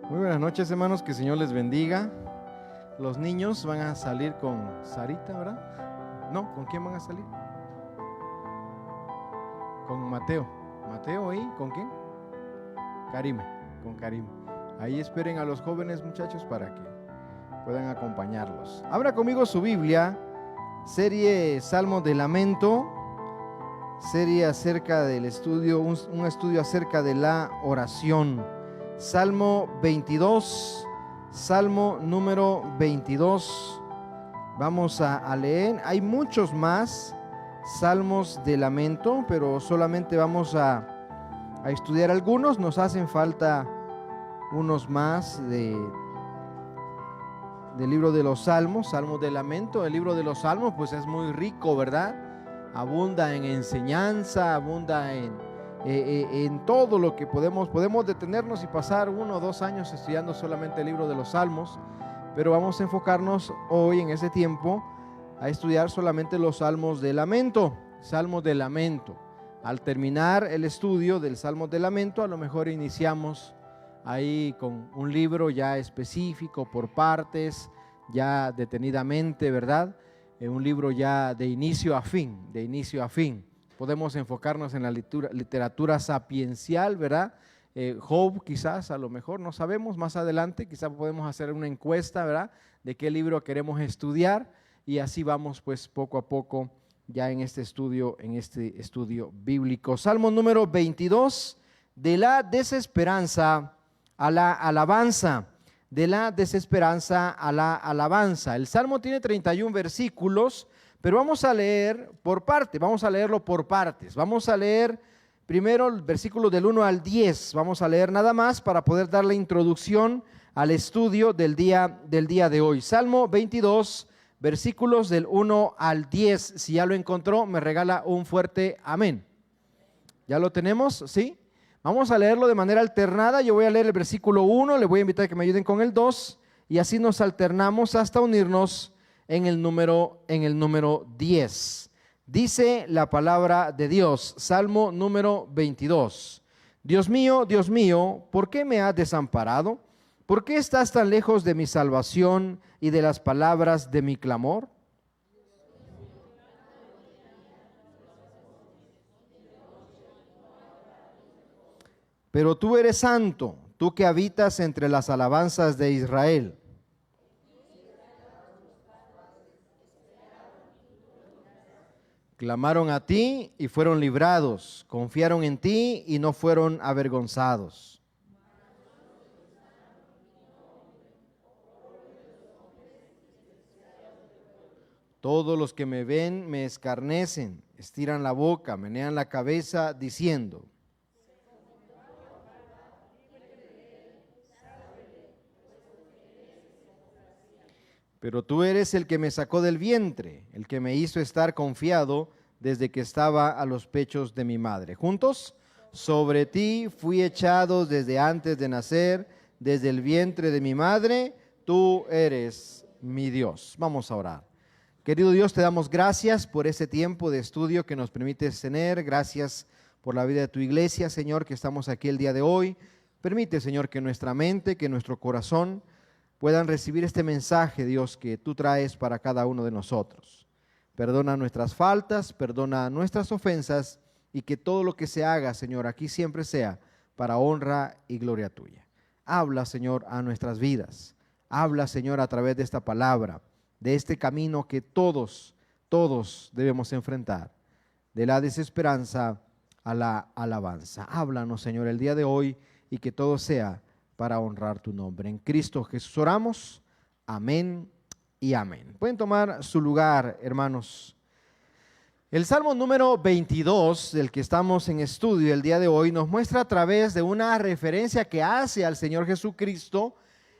Muy buenas noches, hermanos, que el Señor les bendiga. Los niños van a salir con Sarita, ¿verdad? No, ¿con quién van a salir? Con Mateo. Mateo, ¿y con quién? Karime, con Karime. Ahí esperen a los jóvenes muchachos para que puedan acompañarlos. Abra conmigo su Biblia, serie Salmos de Lamento, serie acerca del estudio, un estudio acerca de la oración. Salmo 22, Salmo número 22. Vamos a leer. Hay muchos más salmos de lamento, pero solamente vamos a estudiar algunos. Nos hacen falta unos más del libro de los salmos, salmos de lamento. El libro de los salmos pues es muy rico, ¿verdad? Abunda en enseñanza, abunda en todo lo que podemos detenernos y pasar 1 o 2 años estudiando solamente el libro de los salmos, pero vamos a enfocarnos hoy en ese tiempo a estudiar solamente los salmos de lamento, salmos de lamento. Al terminar el estudio del salmo de lamento, a lo mejor iniciamos ahí con un libro ya específico por partes, ya detenidamente, ¿verdad? Un libro ya de inicio a fin, de inicio a fin. Podemos enfocarnos en la literatura sapiencial, ¿verdad? Job quizás, a lo mejor, no sabemos, más adelante quizás podemos hacer una encuesta, ¿verdad? De qué libro queremos estudiar y así vamos pues poco a poco ya en este estudio bíblico. Salmo número 22, de la desesperanza a la alabanza, de la desesperanza a la alabanza. El Salmo tiene 31 versículos, pero vamos a leer por parte, vamos a leerlo por partes. Vamos a leer primero el versículo del 1 al 10. Vamos a leer nada más para poder dar la introducción al estudio del día de hoy. Salmo 22, versículos del 1 al 10. Si ya lo encontró, me regala un fuerte amén. ¿Ya lo tenemos? ¿Sí? Vamos a leerlo de manera alternada. Yo voy a leer el versículo 1, le voy a invitar a que me ayuden con el 2 y así nos alternamos hasta unirnos en el número 10. Dice la palabra de Dios, Salmo número 22. Dios mío, ¿por qué me has desamparado? ¿Por qué estás tan lejos de mi salvación y de las palabras de mi clamor? Pero tú eres santo, tú que habitas entre las alabanzas de Israel. Clamaron a ti y fueron librados, confiaron en ti y no fueron avergonzados. Todos los que me ven me escarnecen, estiran la boca, menean la cabeza, diciendo: pero tú eres el que me sacó del vientre, el que me hizo estar confiado desde que estaba a los pechos de mi madre. Juntos, sobre ti fui echado desde antes de nacer, desde el vientre de mi madre, tú eres mi Dios. Vamos a orar. Querido Dios, te damos gracias por ese tiempo de estudio que nos permites tener. Gracias por la vida de tu iglesia, Señor, que estamos aquí el día de hoy. Permite, Señor, que nuestra mente, que nuestro corazón puedan recibir este mensaje, Dios, que tú traes para cada uno de nosotros. Perdona nuestras faltas, perdona nuestras ofensas y que todo lo que se haga, Señor, aquí siempre sea para honra y gloria tuya. Habla, Señor, a nuestras vidas. Habla, Señor, a través de esta palabra, de este camino que todos debemos enfrentar, de la desesperanza a la alabanza. Háblanos, Señor, el día de hoy y que todo sea para honrar tu nombre. En Cristo Jesús oramos. Amén y amén. Pueden tomar su lugar, hermanos. El Salmo número 22, del que estamos en estudio el día de hoy, nos muestra a través de una referencia que hace al Señor Jesucristo,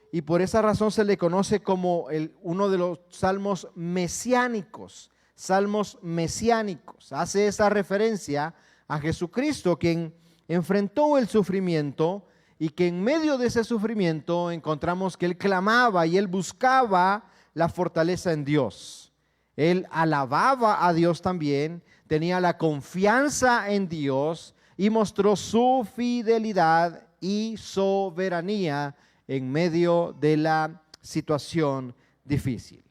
y por esa razón se le conoce como uno de los salmos mesiánicos. Salmos mesiánicos. Hace esa referencia a Jesucristo, quien enfrentó el sufrimiento y que en medio de ese sufrimiento encontramos que Él clamaba y Él buscaba la fortaleza en Dios. Él alababa a Dios también, tenía la confianza en Dios y mostró su fidelidad y soberanía en medio de la situación difícil.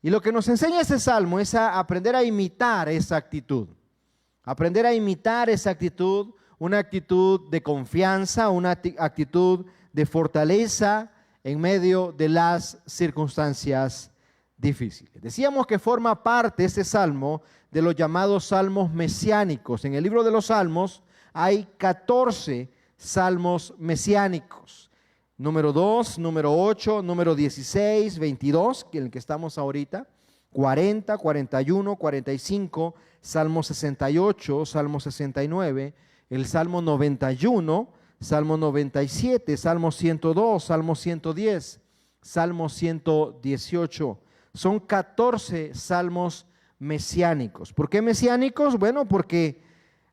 Y lo que nos enseña este salmo es a aprender a imitar esa actitud. Aprender a imitar esa actitud, una actitud de confianza, una actitud de fortaleza en medio de las circunstancias difíciles. Decíamos que forma parte este salmo de los llamados salmos mesiánicos. En el libro de los salmos hay 14 salmos mesiánicos. Número 2, número 8, número 16, 22, en el que estamos ahorita, 40, 41, 45, Salmo 68, Salmo 69, el Salmo 91, Salmo 97, Salmo 102, Salmo 110, Salmo 118. Son 14 salmos mesiánicos. ¿Por qué mesiánicos? Bueno, porque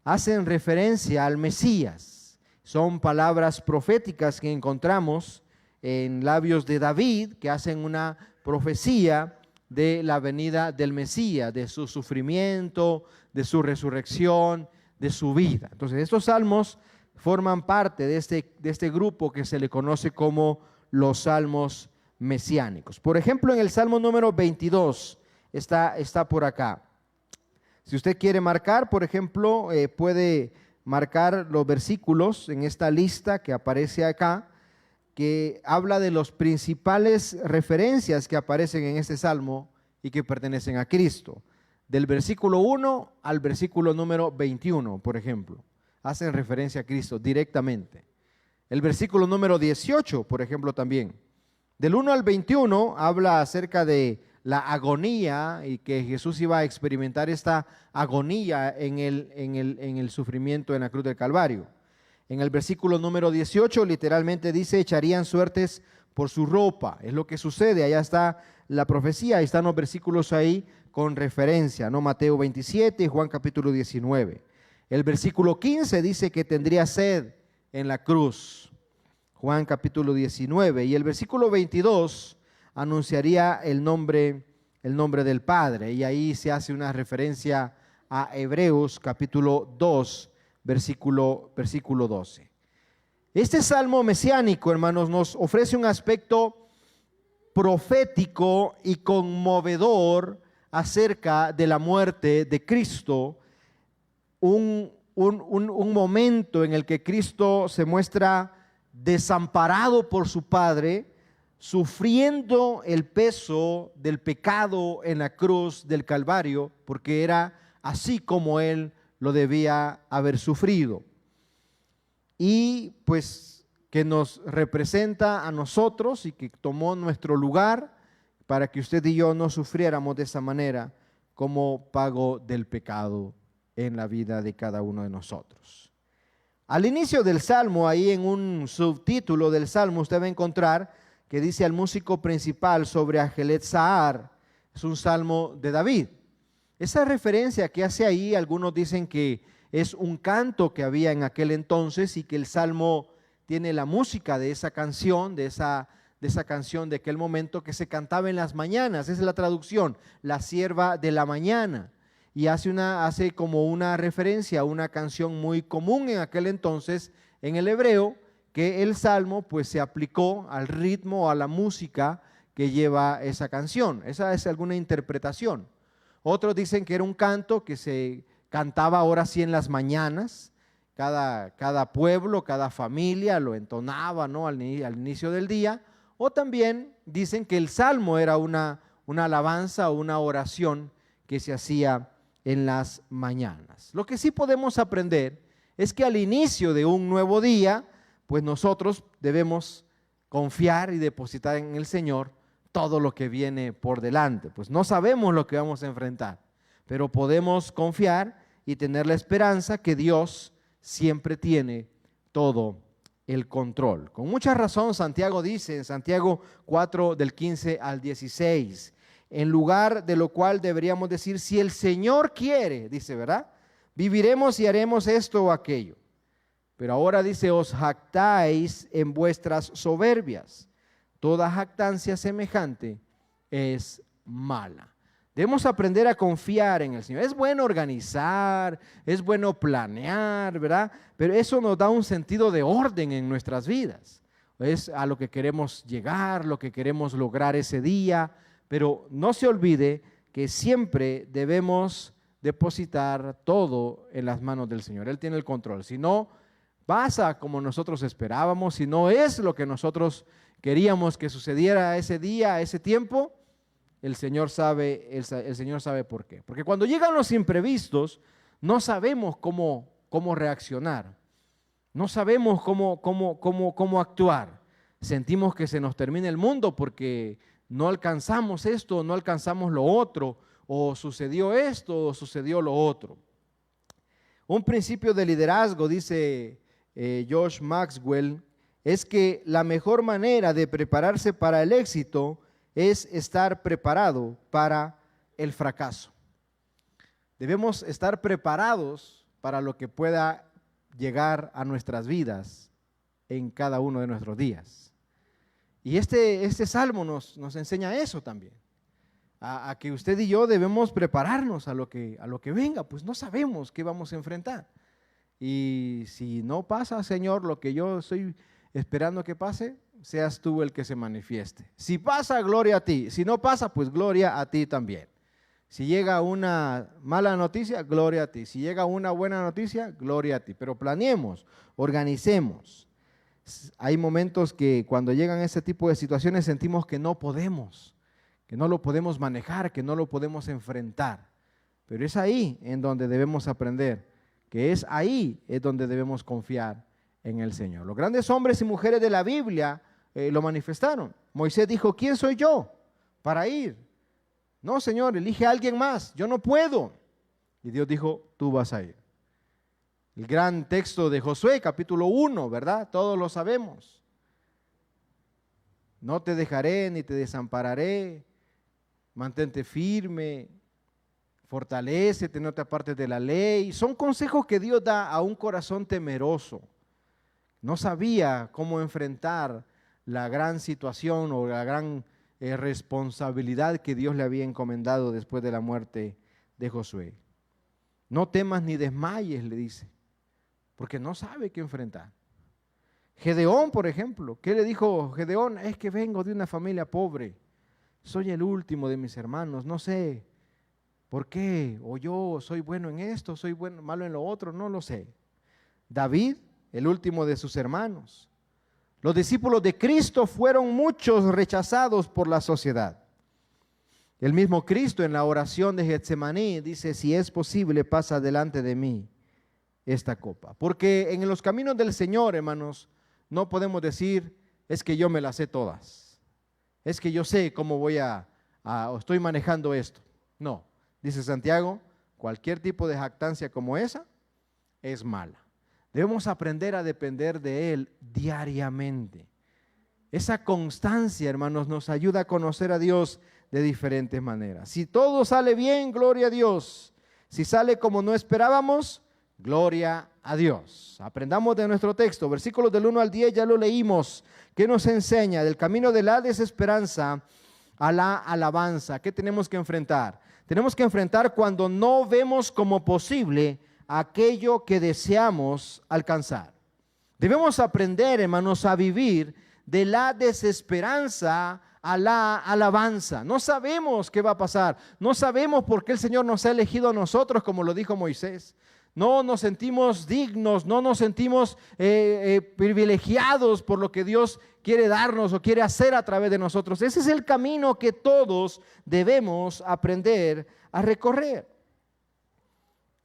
hacen referencia al Mesías. Son palabras proféticas que encontramos en labios de David, que hacen una profecía de la venida del Mesías, de su sufrimiento, de su resurrección, de su vida. Entonces, estos salmos forman parte de este grupo que se le conoce como los salmos mesiánicos. Por ejemplo, en el Salmo número 22 está por acá. Si usted quiere marcar, por ejemplo, puede marcar los versículos en esta lista que aparece acá, que habla de las principales referencias que aparecen en este salmo y que pertenecen a Cristo. Del versículo 1 al versículo número 21, por ejemplo, hacen referencia a Cristo directamente. El versículo número 18, por ejemplo, también. Del 1 al 21 habla acerca de la agonía y que Jesús iba a experimentar esta agonía en el sufrimiento en la cruz del Calvario. En el versículo número 18 literalmente dice, echarían suertes por su ropa. Es lo que sucede, allá está la profecía, ahí están los versículos ahí con referencia, ¿no? Mateo 27, Juan capítulo 19. El versículo 15 dice que tendría sed en la cruz, Juan capítulo 19. Y el versículo 22 anunciaría el nombre del Padre. Y ahí se hace una referencia a Hebreos capítulo 2, versículo 12. Este salmo mesiánico, hermanos, nos ofrece un aspecto profético y conmovedor acerca de la muerte de Cristo, un momento en el que Cristo se muestra desamparado por su Padre, sufriendo el peso del pecado en la cruz del Calvario, porque era así como Él lo debía haber sufrido. Y pues que nos representa a nosotros y que tomó nuestro lugar para que usted y yo no sufriéramos de esa manera como pago del pecado en la vida de cada uno de nosotros. Al inicio del Salmo, ahí en un subtítulo del Salmo, usted va a encontrar que dice al músico principal sobre Ajelet Zahar. Es un Salmo de David. Esa referencia que hace ahí, algunos dicen que es un canto que había en aquel entonces y que el Salmo tiene la música de esa canción, de esa canción de aquel momento que se cantaba en las mañanas. Esa es la traducción, la sierva de la mañana. Y hace como una referencia a una canción muy común en aquel entonces en el hebreo, que el Salmo pues se aplicó al ritmo, a la música que lleva esa canción. Esa es alguna interpretación. Otros dicen que era un canto que se cantaba ahora sí en las mañanas. Cada pueblo, cada familia lo entonaba, ¿no? al inicio del día. O también dicen que el Salmo era una alabanza o una oración que se hacía en las mañanas. Lo que sí podemos aprender es que al inicio de un nuevo día, pues nosotros debemos confiar y depositar en el Señor todo lo que viene por delante. Pues no sabemos lo que vamos a enfrentar, pero podemos confiar y tener la esperanza que Dios siempre tiene todo el control. Con mucha razón Santiago dice en Santiago 4 del 15 al 16, en lugar de lo cual deberíamos decir, si el Señor quiere, dice, ¿verdad? Viviremos y haremos esto o aquello. Pero ahora dice, os jactáis en vuestras soberbias. Toda jactancia semejante es mala. Debemos aprender a confiar en el Señor. Es bueno organizar, es bueno planear, ¿verdad? Pero eso nos da un sentido de orden en nuestras vidas. es a lo que queremos llegar, lo que queremos lograr ese día, pero no se olvide que siempre debemos depositar todo en las manos del Señor. Él tiene el control. Si no pasa como nosotros esperábamos, si no es lo que nosotros queríamos que sucediera ese día, ese tiempo, el Señor sabe por qué. Porque cuando llegan los imprevistos, no sabemos cómo reaccionar. No sabemos cómo actuar. Sentimos que se nos termina el mundo porque no alcanzamos esto, no alcanzamos lo otro, o sucedió esto, o sucedió lo otro. Un principio de liderazgo, dice Josh Maxwell, es que la mejor manera de prepararse para el éxito es estar preparado para el fracaso. Debemos estar preparados para lo que pueda llegar a nuestras vidas en cada uno de nuestros días. Y este salmo nos enseña eso también, a que usted y yo debemos prepararnos a lo que venga, pues no sabemos qué vamos a enfrentar. Y si no pasa, Señor, lo que yo estoy esperando que pase, seas tú el que se manifieste. Si pasa, gloria a ti. Si no pasa, pues gloria a ti también. Si llega una mala noticia, gloria a ti. Si llega una buena noticia, gloria a ti. Pero planeemos, organicemos. Hay momentos que cuando llegan ese tipo de situaciones sentimos que no podemos, que no lo podemos manejar, que no lo podemos enfrentar. Pero es ahí en donde debemos aprender, que es ahí es donde debemos confiar en el Señor. Los grandes hombres y mujeres de la Biblia lo manifestaron. Moisés dijo, ¿quién soy yo para ir? No, Señor, elige a alguien más, yo no puedo. Y Dios dijo, tú vas a ir. El gran texto de Josué, capítulo 1, ¿verdad? Todos lo sabemos. No te dejaré ni te desampararé, mantente firme, fortalécete, no te apartes de la ley. Son consejos que Dios da a un corazón temeroso. No sabía cómo enfrentar la gran situación o la gran responsabilidad que Dios le había encomendado después de la muerte de Josué. No temas ni desmayes, le dice, porque no sabe qué enfrentar. Gedeón, por ejemplo, ¿qué le dijo Gedeón? Es que vengo de una familia pobre, soy el último de mis hermanos, no sé por qué, o yo soy bueno en esto, soy bueno, malo en lo otro, no lo sé. David, el último de sus hermanos. Los discípulos de Cristo fueron muchos rechazados por la sociedad. El mismo Cristo en la oración de Getsemaní dice, si es posible, pasa delante de mí esta copa. Porque en los caminos del Señor, hermanos, no podemos decir, es que yo me las sé todas. Es que yo sé cómo estoy manejando esto. No, dice Santiago, cualquier tipo de jactancia como esa es mala. Debemos aprender a depender de Él diariamente. Esa constancia, hermanos, nos ayuda a conocer a Dios de diferentes maneras. Si todo sale bien, gloria a Dios. Si sale como no esperábamos, gloria a Dios. Aprendamos de nuestro texto, versículos del 1 al 10, ya lo leímos. ¿Qué nos enseña? Del camino de la desesperanza a la alabanza. ¿Qué tenemos que enfrentar? Tenemos que enfrentar cuando no vemos como posible aquello que deseamos alcanzar. Debemos aprender, hermanos, a vivir de la desesperanza a la alabanza. No sabemos qué va a pasar, no sabemos por qué el Señor nos ha elegido a nosotros, como lo dijo Moisés. No nos sentimos dignos, no nos sentimos privilegiados por lo que Dios quiere darnos o quiere hacer a través de nosotros. Ese es el camino que todos debemos aprender a recorrer.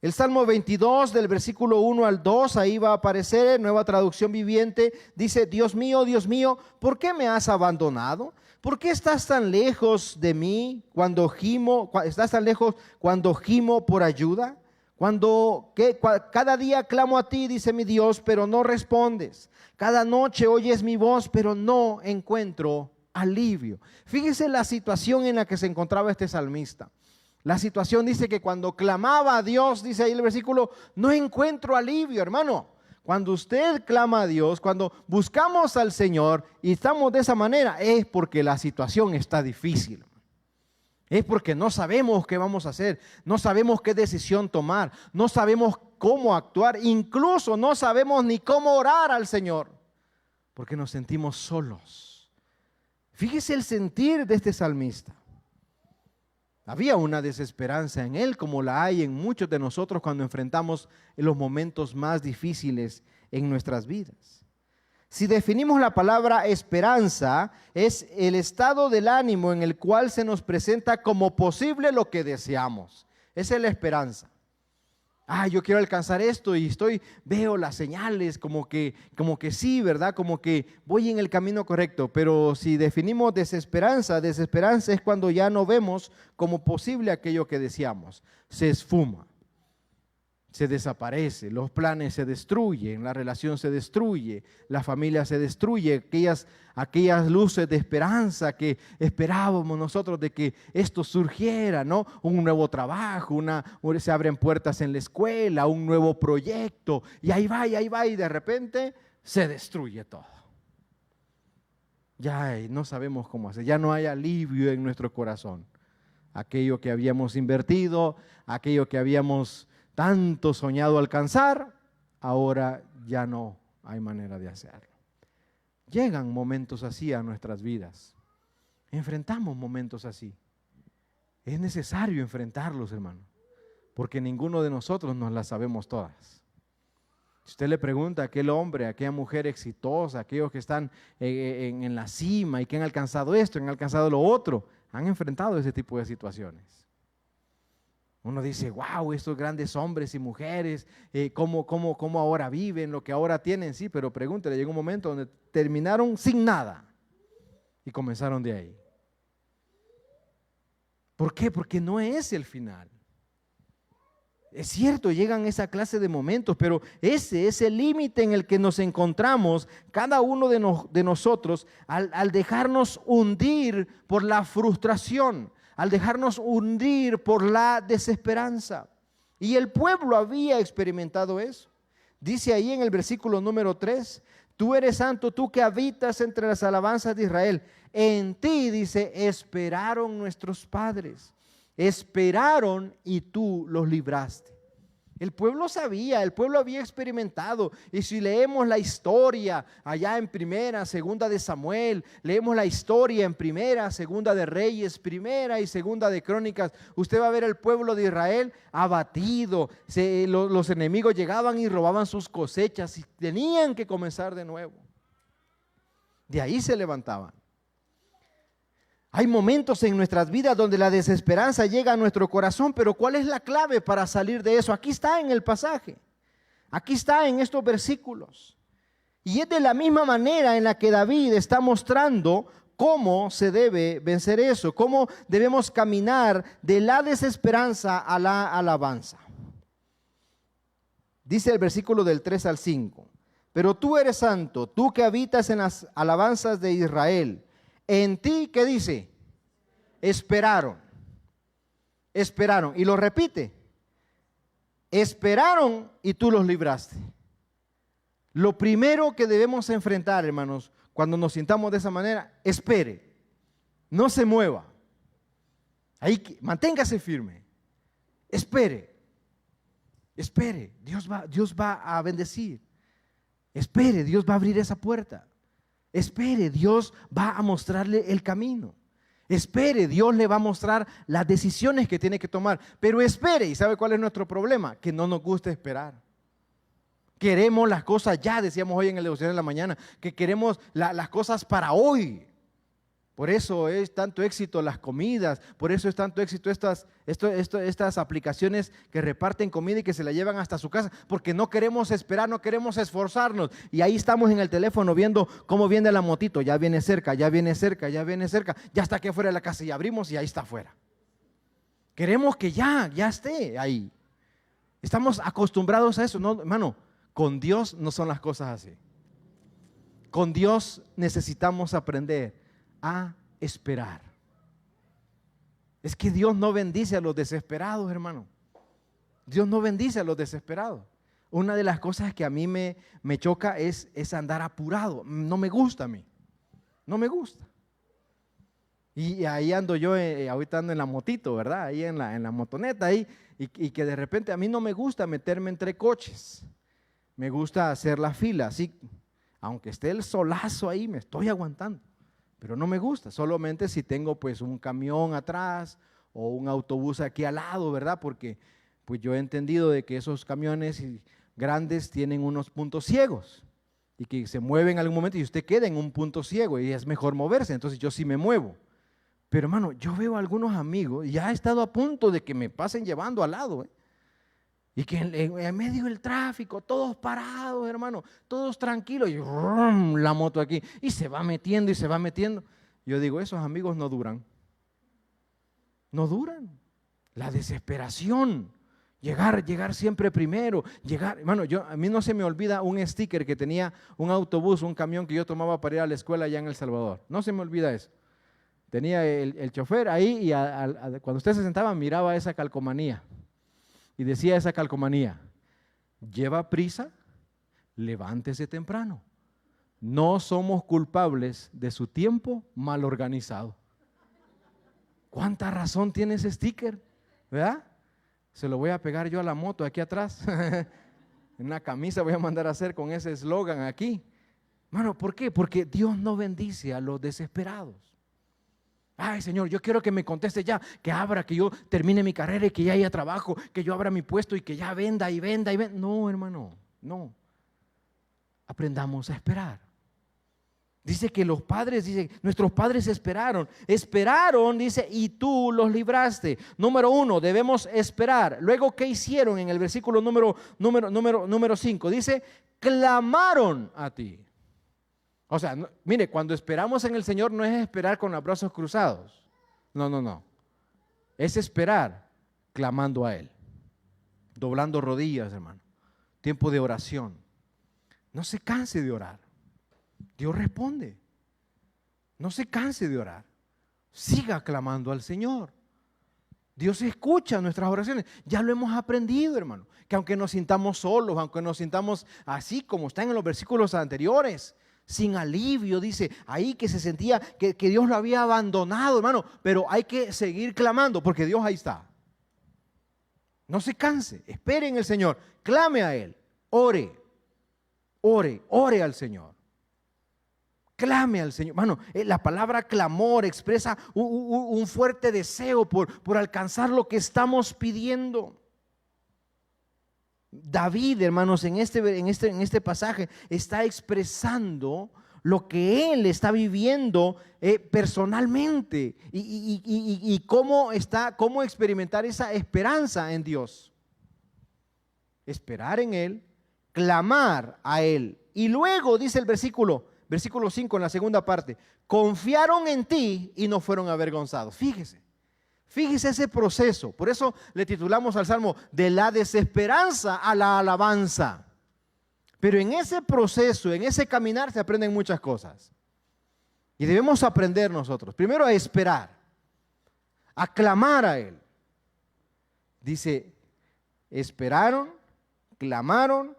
El Salmo 22 del versículo 1 al 2, ahí va a aparecer, Nueva Traducción Viviente, dice, Dios mío, ¿por qué me has abandonado? ¿Por qué estás tan lejos de mí cuando gimo? ¿Estás tan lejos cuando gimo por ayuda? Cada día clamo a ti, dice mi Dios, pero no respondes. Cada noche oyes mi voz, pero no encuentro alivio. Fíjese la situación en la que se encontraba este salmista. La situación dice que cuando clamaba a Dios, dice ahí el versículo, no encuentro alivio, hermano. Cuando usted clama a Dios, cuando buscamos al Señor y estamos de esa manera, es porque la situación está difícil. Es porque no sabemos qué vamos a hacer, no sabemos qué decisión tomar, no sabemos cómo actuar, incluso no sabemos ni cómo orar al Señor. porque nos sentimos solos. Fíjese el sentir de este salmista. Había una desesperanza en él, como la hay en muchos de nosotros cuando enfrentamos los momentos más difíciles en nuestras vidas. Si definimos la palabra esperanza, es el estado del ánimo en el cual se nos presenta como posible lo que deseamos. Esa es la esperanza. Yo quiero alcanzar esto y veo las señales como que sí, ¿verdad? Como que voy en el camino correcto. Pero si definimos desesperanza es cuando ya no vemos como posible aquello que deseamos. Se esfuma, se desaparece, los planes se destruyen, la relación se destruye, la familia se destruye, aquellas luces de esperanza que esperábamos nosotros de que esto surgiera, ¿no? Un nuevo trabajo, se abren puertas en la escuela, un nuevo proyecto, y ahí va, y de repente se destruye todo. Ya no sabemos cómo hacer, ya no hay alivio en nuestro corazón. Aquello que habíamos invertido, aquello que habíamos tanto soñado alcanzar, ahora ya no hay manera de hacerlo. Llegan momentos así a nuestras vidas. Enfrentamos momentos así. Es necesario enfrentarlos, hermano, porque ninguno de nosotros nos las sabemos todas. Si usted le pregunta a aquel hombre, a aquella mujer exitosa, aquellos que están en la cima y que han alcanzado esto, han alcanzado lo otro, han enfrentado ese tipo de situaciones. Uno dice, wow, estos grandes hombres y mujeres, ¿cómo ahora viven, lo que ahora tienen? Sí, pero pregúntele, llegó un momento donde terminaron sin nada y comenzaron de ahí. ¿Por qué? Porque no es el final. Es cierto, llegan esa clase de momentos, pero ese es el límite en el que nos encontramos cada uno de nosotros al dejarnos hundir por la frustración, al dejarnos hundir por la desesperanza. Y el pueblo había experimentado eso. Dice ahí en el versículo número 3, tú eres santo, tú que habitas entre las alabanzas de Israel. En ti, dice, esperaron nuestros padres. Esperaron y tú los libraste. El pueblo sabía, el pueblo había experimentado. Y si leemos la historia allá en Primera, Segunda de Samuel, leemos la historia en Primera, Segunda de Reyes, Primera y Segunda de Crónicas, usted va a ver el pueblo de Israel abatido. Los enemigos llegaban y robaban sus cosechas y tenían que comenzar de nuevo. De ahí se levantaban. Hay momentos en nuestras vidas donde la desesperanza llega a nuestro corazón, pero ¿cuál es la clave para salir de eso? Aquí está en el pasaje, aquí está en estos versículos. Y es de la misma manera en la que David está mostrando cómo se debe vencer eso, cómo debemos caminar de la desesperanza a la alabanza. Dice el versículo del 3 al 5, pero tú eres santo, tú que habitas en las alabanzas de Israel. En ti, ¿qué dice? Esperaron. Y lo repite. Esperaron y tú los libraste. Lo primero que debemos enfrentar, hermanos, cuando nos sintamos de esa manera, espere. No se mueva. Ahí, manténgase firme. Espere. Dios va a bendecir. Espere, Dios va a abrir esa puerta. Espere, Dios va a mostrarle el camino. Espere, Dios le va a mostrar las decisiones que tiene que tomar. Pero espere, ¿y sabe cuál es nuestro problema? Que no nos gusta esperar. Queremos las cosas ya, decíamos hoy en el devocional de la mañana, que queremos las cosas para hoy. Por eso es tanto éxito las comidas, por eso es tanto éxito estas aplicaciones que reparten comida y que se la llevan hasta su casa, porque no queremos esperar, no queremos esforzarnos. Y ahí estamos en el teléfono viendo cómo viene la motito, ya viene cerca, ya está aquí afuera de la casa y abrimos y ahí está afuera. Queremos que ya esté ahí. Estamos acostumbrados a eso, no, hermano, con Dios no son las cosas así. Con Dios necesitamos aprender a esperar. Es que Dios no bendice a los desesperados, hermano. Dios no bendice a los desesperados. Una de las cosas que a mí me choca es andar apurado. No me gusta a mí. No me gusta. Y ahí ando yo, ahorita ando en la motito, ¿verdad? Ahí en la motoneta ahí, y que de repente a mí no me gusta meterme entre coches. Me gusta hacer la fila, así. aunque esté el solazo ahí, me estoy aguantando, pero no me gusta, solamente si tengo pues un camión atrás o un autobús aquí al lado, ¿verdad? Porque pues yo he entendido de que esos camiones grandes tienen unos puntos ciegos y que se mueven en algún momento y usted queda en un punto ciego y es mejor moverse, entonces yo sí me muevo. Pero hermano, yo veo a algunos amigos y ya he estado a punto de que me pasen llevando al lado, y que en medio del tráfico, todos parados, hermano, todos tranquilos, y ¡rum! La moto aquí, y se va metiendo y se va metiendo. Yo digo, esos amigos no duran. No duran. La desesperación, llegar siempre primero, hermano, a mí no se me olvida un sticker que tenía un autobús, un camión que yo tomaba para ir a la escuela allá en El Salvador. No se me olvida eso. Tenía el chofer ahí y cuando usted se sentaba miraba esa calcomanía y decía esa calcomanía: lleva prisa, levántese temprano. No somos culpables de su tiempo mal organizado. ¿Cuánta razón tiene ese sticker? ¿Verdad? Se lo voy a pegar yo a la moto aquí atrás. En una camisa voy a mandar a hacer con ese eslogan aquí. Mano, ¿por qué? Porque Dios no bendice a los desesperados. Ay, Señor, yo quiero que me conteste ya, que abra, que yo termine mi carrera y que ya haya trabajo, que yo abra mi puesto y que ya venda y venda y venda. No, hermano, no. Aprendamos a esperar. Dice que nuestros padres esperaron, dice, y tú los libraste. Número 1, debemos esperar. Luego, ¿qué hicieron? En el versículo número 5, dice, clamaron a ti. O sea, mire, cuando esperamos en el Señor no es esperar con los brazos cruzados. No. Es esperar clamando a Él, doblando rodillas, hermano. Tiempo de oración. No se canse de orar. Dios responde. No se canse de orar. Siga clamando al Señor. Dios escucha nuestras oraciones. Ya lo hemos aprendido, hermano. Que aunque nos sintamos solos, aunque nos sintamos así como están en los versículos anteriores, sin alivio, dice ahí que se sentía que Dios lo había abandonado, hermano. Pero hay que seguir clamando porque Dios ahí está. No se canse. Espere en el Señor. Clame a Él. Ore al Señor. Clame al Señor. Mano, la palabra clamor expresa un fuerte deseo por alcanzar lo que estamos pidiendo. David, hermanos, en este pasaje está expresando lo que él está viviendo personalmente y cómo experimentar esa esperanza en Dios. Esperar en Él, clamar a Él. Y luego dice el versículo 5 en la segunda parte: confiaron en ti y no fueron avergonzados. Fíjese ese proceso. Por eso le titulamos al Salmo de la desesperanza a la alabanza. Pero en ese proceso, en ese caminar se aprenden muchas cosas. Y debemos aprender nosotros. Primero a esperar, a clamar a Él. Dice, esperaron, clamaron,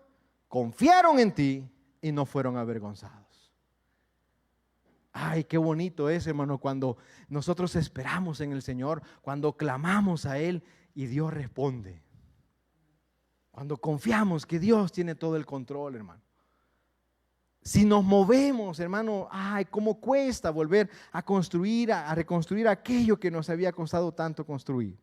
confiaron en ti y no fueron avergonzados. Ay, qué bonito es, hermano, cuando nosotros esperamos en el Señor, cuando clamamos a Él y Dios responde. Cuando confiamos que Dios tiene todo el control, hermano. Si nos movemos, hermano, ay, cómo cuesta volver a construir, a reconstruir aquello que nos había costado tanto construir.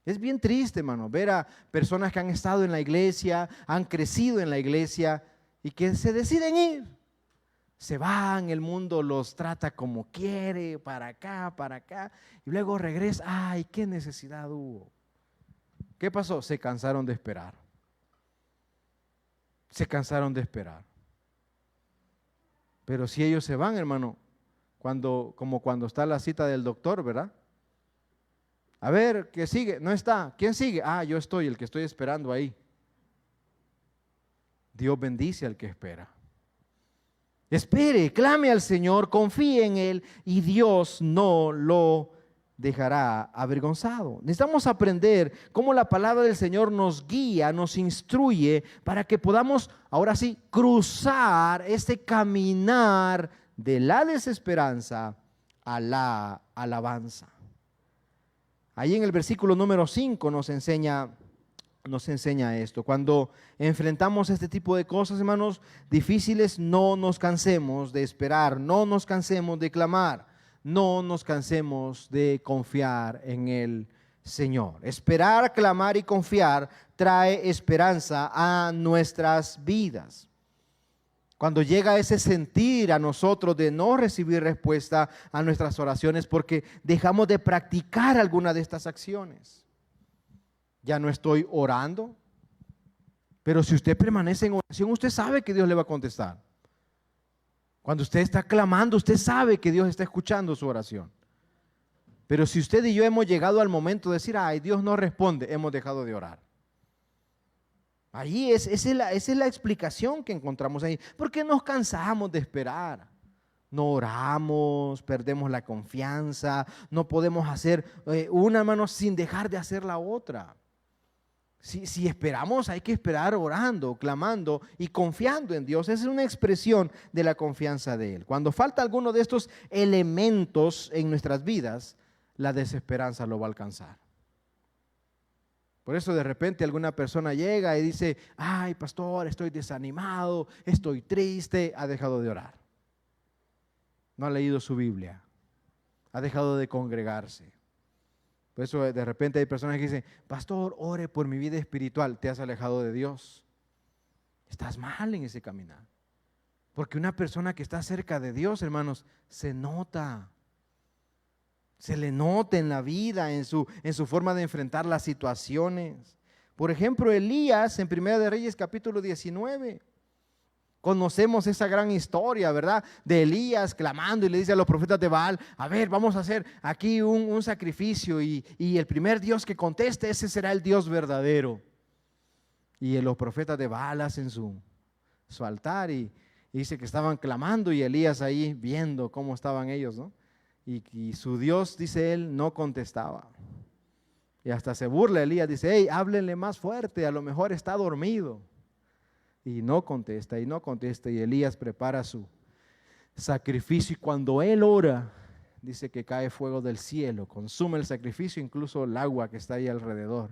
Es bien triste, hermano, ver a personas que han estado en la iglesia, han crecido en la iglesia y que se deciden ir. Se van, el mundo los trata como quiere, para acá, y luego regresa. Ay, qué necesidad hubo. ¿Qué pasó? Se cansaron de esperar. Pero si ellos se van, hermano, como cuando está la cita del doctor, ¿verdad? A ver, ¿qué sigue? No está. ¿Quién sigue? Ah, yo estoy, el que estoy esperando ahí. Dios bendice al que espera. Espere, clame al Señor, confíe en Él y Dios no lo dejará avergonzado. Necesitamos aprender cómo la palabra del Señor nos guía, nos instruye para que podamos, ahora sí, cruzar este caminar de la desesperanza a la alabanza. Ahí en el versículo número 5 nos enseña nos enseña esto. Cuando enfrentamos este tipo de cosas, hermanos, difíciles, no nos cansemos de esperar, no nos cansemos de clamar, no nos cansemos de confiar en el Señor. Esperar, clamar y confiar trae esperanza a nuestras vidas. Cuando llega ese sentir a nosotros de no recibir respuesta a nuestras oraciones porque dejamos de practicar alguna de estas acciones. Ya no estoy orando, pero si usted permanece en oración, usted sabe que Dios le va a contestar. Cuando usted está clamando, usted sabe que Dios está escuchando su oración. Pero si usted y yo hemos llegado al momento de decir, ay, Dios no responde, hemos dejado de orar. Ahí esa es la explicación que encontramos ahí. Porque nos cansamos de esperar. No oramos, perdemos la confianza, no podemos hacer una mano sin dejar de hacer la otra. Si esperamos, hay que esperar orando, clamando y confiando en Dios. Esa es una expresión de la confianza de Él. Cuando falta alguno de estos elementos en nuestras vidas, la desesperanza lo va a alcanzar. Por eso de repente alguna persona llega y dice, ay, pastor, estoy desanimado, estoy triste, ha dejado de orar. No ha leído su Biblia, ha dejado de congregarse. Por eso de repente hay personas que dicen, pastor, ore por mi vida espiritual. Te has alejado de Dios. Estás mal en ese caminar. Porque una persona que está cerca de Dios, hermanos, se nota. Se le nota en la vida, en su forma de enfrentar las situaciones. Por ejemplo, Elías en Primera de Reyes capítulo 19. Conocemos esa gran historia, ¿verdad? De Elías clamando y le dice a los profetas de Baal, a ver, vamos a hacer aquí un sacrificio y el primer Dios que conteste, ese será el Dios verdadero. Y los profetas de Baal hacen su altar y dice que estaban clamando y Elías ahí viendo cómo estaban ellos, ¿no? Y su Dios, dice él, no contestaba. Y hasta se burla Elías, dice, hey, háblenle más fuerte, a lo mejor está dormido. Y no contesta, y no contesta, y Elías prepara su sacrificio, y cuando él ora, dice que cae fuego del cielo, consume el sacrificio, incluso el agua que está ahí alrededor.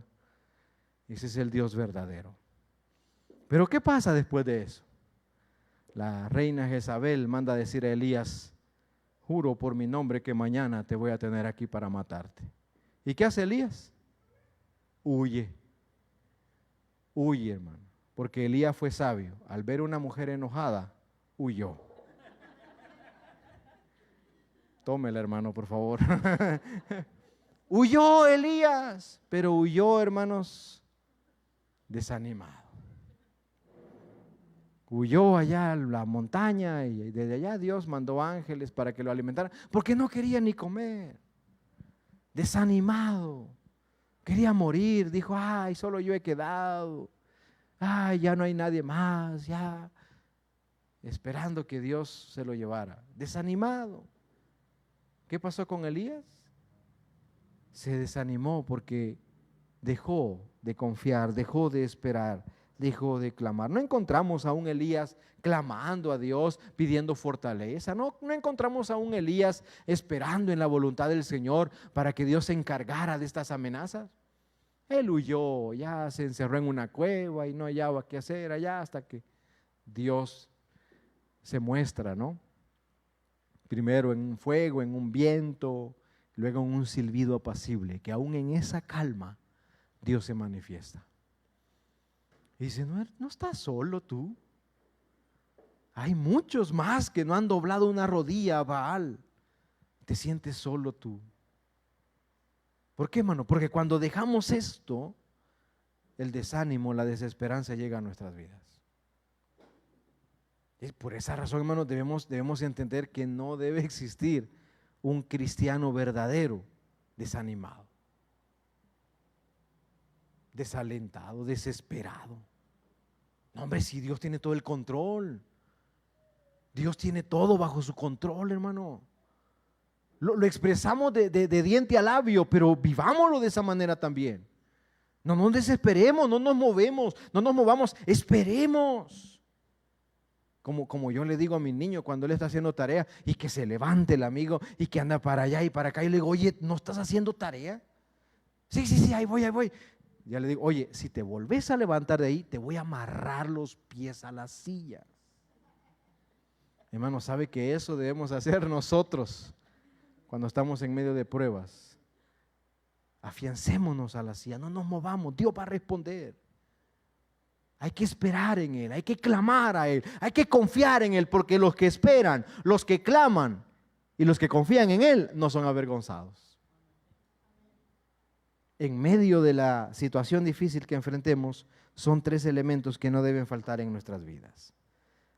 Ese es el Dios verdadero. Pero ¿qué pasa después de eso? La reina Jezabel manda a decir a Elías, juro por mi nombre que mañana te voy a tener aquí para matarte. ¿Y qué hace Elías? Huye, hermano. Porque Elías fue sabio. Al ver una mujer enojada, huyó. Tómela, hermano, por favor. Huyó Elías, pero huyó, hermanos, desanimado. Huyó allá a la montaña y desde allá Dios mandó ángeles para que lo alimentaran, porque no quería ni comer. Desanimado. Quería morir. Dijo, ay, solo yo he quedado. Ay, ya no hay nadie más, ya. Esperando que Dios se lo llevara. Desanimado. ¿Qué pasó con Elías? Se desanimó porque dejó de confiar, dejó de esperar, dejó de clamar. No encontramos a un Elías clamando a Dios, pidiendo fortaleza. No encontramos a un Elías esperando en la voluntad del Señor para que Dios se encargara de estas amenazas. Él huyó, ya se encerró en una cueva y no hallaba qué hacer allá hasta que Dios se muestra, ¿no? Primero en un fuego, en un viento, luego en un silbido apacible, que aún en esa calma Dios se manifiesta. Y dice, no estás solo tú. Hay muchos más que no han doblado una rodilla a Baal. Te sientes solo tú. ¿Por qué, hermano? Porque cuando dejamos esto, el desánimo, la desesperanza llega a nuestras vidas. Y por esa razón, hermano, debemos entender que no debe existir un cristiano verdadero desanimado, desalentado, desesperado. No, hombre, si Dios tiene todo el control, Dios tiene todo bajo su control, hermano. Lo expresamos de diente a labio, pero vivámoslo de esa manera también. No nos desesperemos, no nos movamos, esperemos. Como yo le digo a mi niño cuando él está haciendo tarea y que se levante el amigo y que anda para allá y para acá y le digo, oye, ¿no estás haciendo tarea? Sí, ahí voy. Ya le digo, oye, si te volvés a levantar de ahí, te voy a amarrar los pies a la silla. Hermano, ¿sabe que eso debemos hacer nosotros cuando estamos en medio de pruebas? Afiancémonos a la silla, no nos movamos, Dios va a responder. Hay que esperar en Él, hay que clamar a Él, hay que confiar en Él, porque los que esperan, los que claman y los que confían en Él no son avergonzados. En medio de la situación difícil que enfrentemos, son 3 elementos que no deben faltar en nuestras vidas.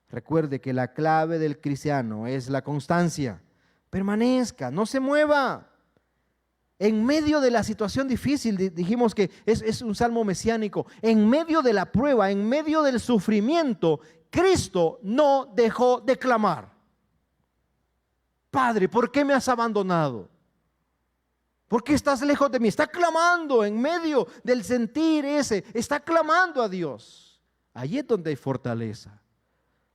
Recuerde que la clave del cristiano es la constancia. Permanezca, no se mueva. En medio de la situación difícil, dijimos que es un salmo mesiánico, en medio de la prueba, en medio del sufrimiento, Cristo no dejó de clamar. Padre, ¿por qué me has abandonado? ¿Por qué estás lejos de mí? Está clamando en medio del sentir ese, está clamando a Dios. Allí es donde hay fortaleza.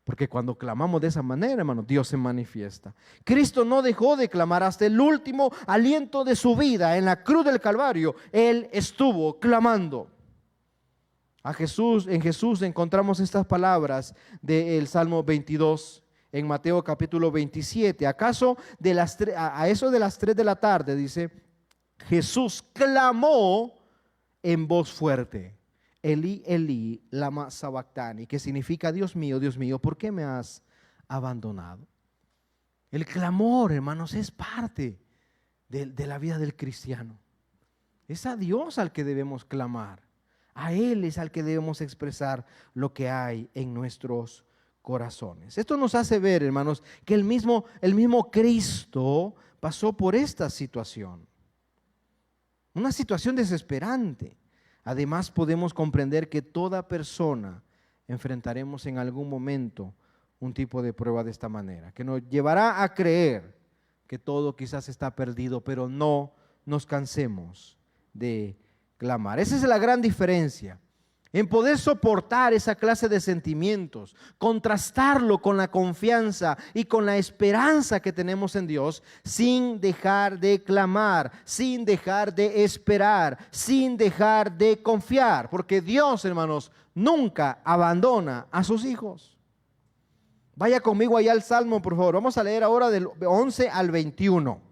Porque cuando clamamos de esa manera, hermano, Dios se manifiesta. Cristo no dejó de clamar hasta el último aliento de su vida. En la cruz del Calvario, Él estuvo clamando. En Jesús encontramos estas palabras del Salmo 22, en Mateo capítulo 27. ¿Acaso a eso de las 3 de la tarde, dice, Jesús clamó en voz fuerte? Elí, Elí, lama sabactani, que significa, Dios mío, ¿por qué me has abandonado? El clamor, hermanos, es parte de la vida del cristiano. Es a Dios al que debemos clamar. A Él es al que debemos expresar lo que hay en nuestros corazones. Esto nos hace ver, hermanos, que el mismo Cristo pasó por esta situación. Una situación desesperante. Además, podemos comprender que toda persona enfrentaremos en algún momento un tipo de prueba de esta manera, que nos llevará a creer que todo quizás está perdido, pero no nos cansemos de clamar. Esa es la gran diferencia, en poder soportar esa clase de sentimientos, contrastarlo con la confianza y con la esperanza que tenemos en Dios, sin dejar de clamar, sin dejar de esperar, sin dejar de confiar, porque Dios, hermanos, nunca abandona a sus hijos. Vaya conmigo allá al Salmo, por favor. Vamos a leer ahora del 11 al 21.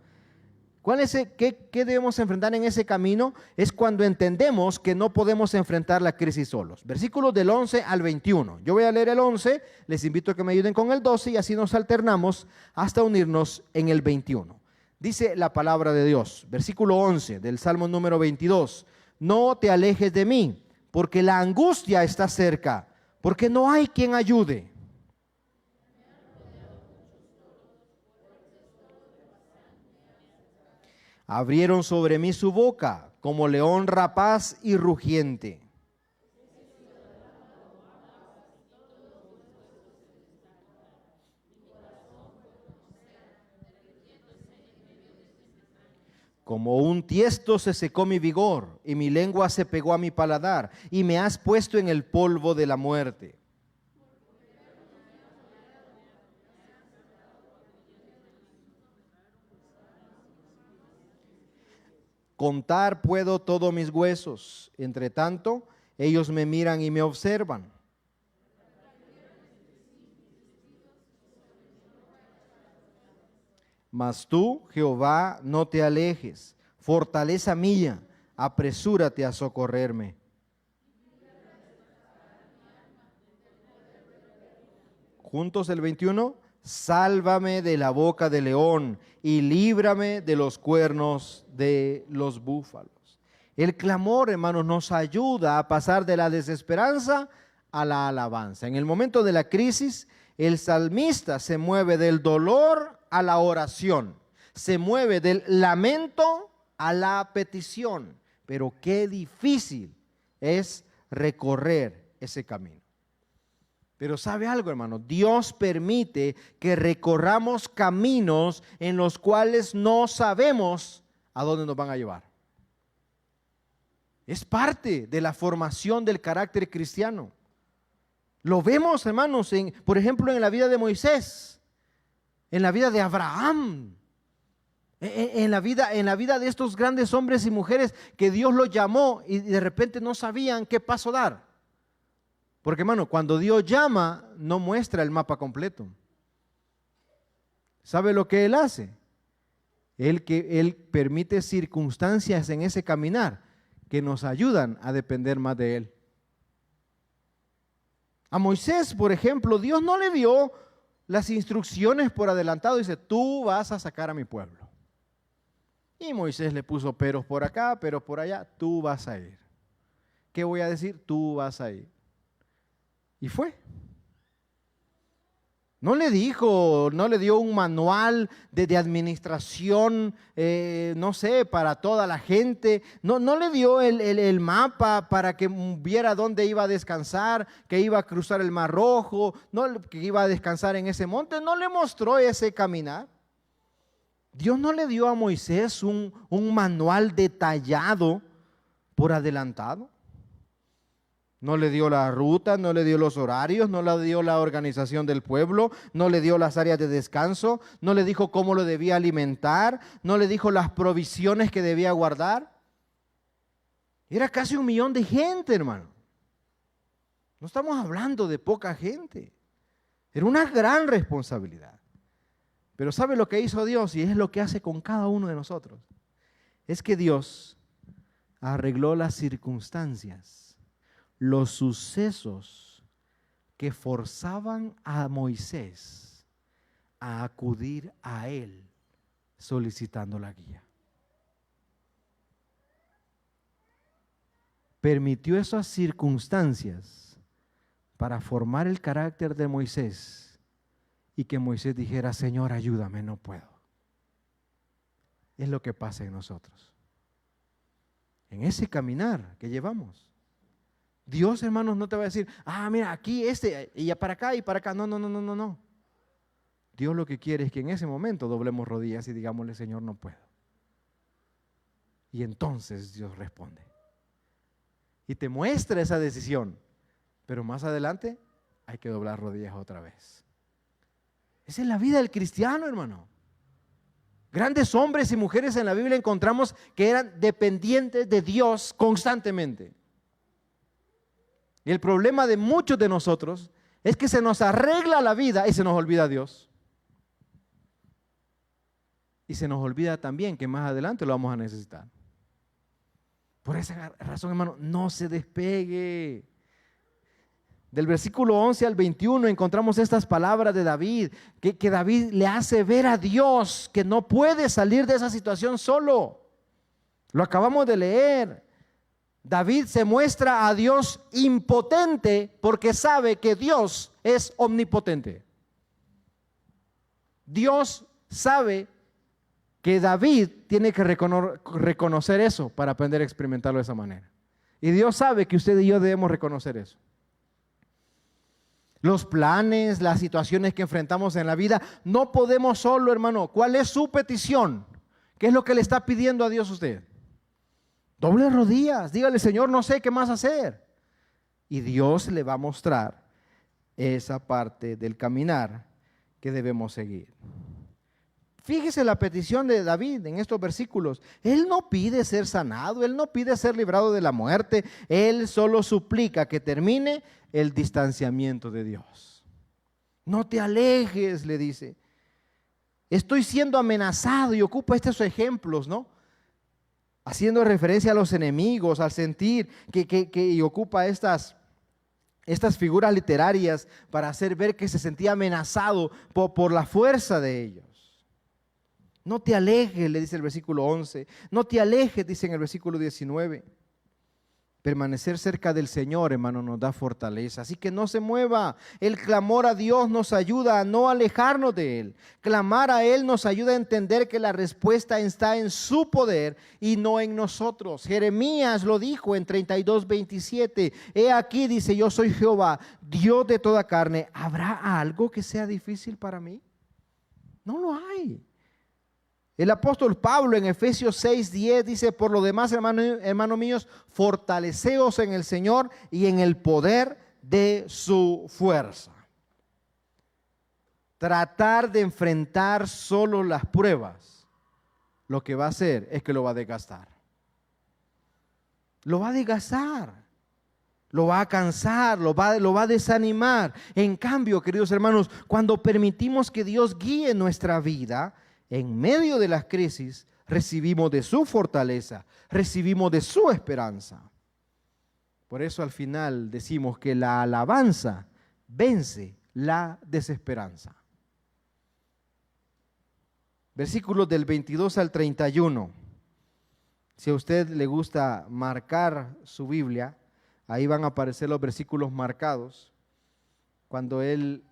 ¿Qué debemos enfrentar en ese camino? Es cuando entendemos que no podemos enfrentar la crisis solos. Versículos del 11 al 21. Yo voy a leer el 11, les invito a que me ayuden con el 12 y así nos alternamos hasta unirnos en el 21. Dice la palabra de Dios, versículo 11 del Salmo número 22. No te alejes de mí, porque la angustia está cerca, porque no hay quien ayude. Abrieron sobre mí su boca, como león rapaz y rugiente. Como un tiesto se secó mi vigor, y mi lengua se pegó a mi paladar, y me has puesto en el polvo de la muerte. Contar puedo todos mis huesos, entre tanto, ellos me miran y me observan. Mas tú, Jehová, no te alejes, fortaleza mía, apresúrate a socorrerme. Juntos el 21, sálvame de la boca del león y líbrame de los cuernos de los búfalos. El clamor, hermanos, nos ayuda a pasar de la desesperanza a la alabanza. En el momento de la crisis, el salmista se mueve del dolor a la oración, se mueve del lamento a la petición. Pero qué difícil es recorrer ese camino. Pero ¿sabe algo, hermano? Dios permite que recorramos caminos en los cuales no sabemos a dónde nos van a llevar. Es parte de la formación del carácter cristiano. Lo vemos, hermanos, por ejemplo, en la vida de Moisés, en la vida de Abraham, En la vida de estos grandes hombres y mujeres que Dios los llamó y de repente no sabían qué paso dar. Porque, hermano, cuando Dios llama, no muestra el mapa completo. ¿Sabe lo que Él hace? Él permite circunstancias en ese caminar que nos ayudan a depender más de Él. A Moisés, por ejemplo, Dios no le dio las instrucciones por adelantado. Dice, tú vas a sacar a mi pueblo. Y Moisés le puso peros por acá, peros por allá. Tú vas a ir. ¿Qué voy a decir? Tú vas a ir. Y fue. No le dio un manual de administración, no sé, para toda la gente. No le dio el mapa para que viera dónde iba a descansar, que iba a cruzar el Mar Rojo, que iba a descansar en ese monte. No le mostró ese caminar. Dios no le dio a Moisés un manual detallado por adelantado. No le dio la ruta, no le dio los horarios, no le dio la organización del pueblo, no le dio las áreas de descanso, no le dijo cómo lo debía alimentar, no le dijo las provisiones que debía guardar. Era casi 1 millón de gente, hermano. No estamos hablando de poca gente. Era una gran responsabilidad. Pero ¿sabe lo que hizo Dios? Y es lo que hace con cada uno de nosotros. Es que Dios arregló las circunstancias, los sucesos que forzaban a Moisés a acudir a Él solicitando la guía. Permitió esas circunstancias para formar el carácter de Moisés y que Moisés dijera, Señor, ayúdame, no puedo. Es lo que pasa en nosotros. En ese caminar que llevamos. Dios, hermanos, no te va a decir, mira, aquí y ya para acá y para acá. No. Dios lo que quiere es que en ese momento doblemos rodillas y digámosle, Señor, no puedo. Y entonces Dios responde. Y te muestra esa decisión. Pero más adelante hay que doblar rodillas otra vez. Esa es la vida del cristiano, hermano. Grandes hombres y mujeres en la Biblia encontramos que eran dependientes de Dios constantemente. Y el problema de muchos de nosotros es que se nos arregla la vida y se nos olvida Dios. Y se nos olvida también que más adelante lo vamos a necesitar. Por esa razón, hermano, no se despegue. Del versículo 11 al 21 encontramos estas palabras de David, que David le hace ver a Dios que no puede salir de esa situación solo. Lo acabamos de leer. David se muestra a Dios impotente porque sabe que Dios es omnipotente. Dios sabe que David tiene que reconocer eso para aprender a experimentarlo de esa manera. Y Dios sabe que usted y yo debemos reconocer eso. Los planes, las situaciones que enfrentamos en la vida, no podemos solo, hermano. ¿Cuál es su petición? ¿Qué es lo que le está pidiendo a Dios usted? Doble rodillas, dígale, Señor, no sé qué más hacer. Y Dios le va a mostrar esa parte del caminar que debemos seguir. Fíjese la petición de David en estos versículos. Él no pide ser sanado, él no pide ser librado de la muerte, él solo suplica que termine el distanciamiento de Dios. No te alejes, le dice. Estoy siendo amenazado, y ocupa estos ejemplos, ¿no? Haciendo referencia a los enemigos, al sentir y ocupa estas figuras literarias para hacer ver que se sentía amenazado por la fuerza de ellos. No te alejes, le dice el versículo 11. No te alejes, dice en el versículo 19. Permanecer cerca del Señor, hermano, nos da fortaleza. Así que no se mueva. El clamor a Dios nos ayuda a no alejarnos de Él. Clamar a Él nos ayuda a entender que la respuesta está en su poder y no en nosotros. Jeremías lo dijo en 32:27. He aquí, dice, yo soy Jehová, Dios de toda carne. ¿Habrá algo que sea difícil para mí? No lo hay. El apóstol Pablo en Efesios 6:10 dice, por lo demás, hermanos míos, fortaleceos en el Señor y en el poder de su fuerza. Tratar de enfrentar solo las pruebas lo que va a hacer es que lo va a desgastar. Lo va a desgastar, lo va a cansar, lo va a desanimar. En cambio, queridos hermanos, cuando permitimos que Dios guíe nuestra vida, en medio de las crisis, recibimos de su fortaleza, recibimos de su esperanza. Por eso al final decimos que la alabanza vence la desesperanza. Versículos del 22 al 31. Si a usted le gusta marcar su Biblia, ahí van a aparecer los versículos marcados, cuando él,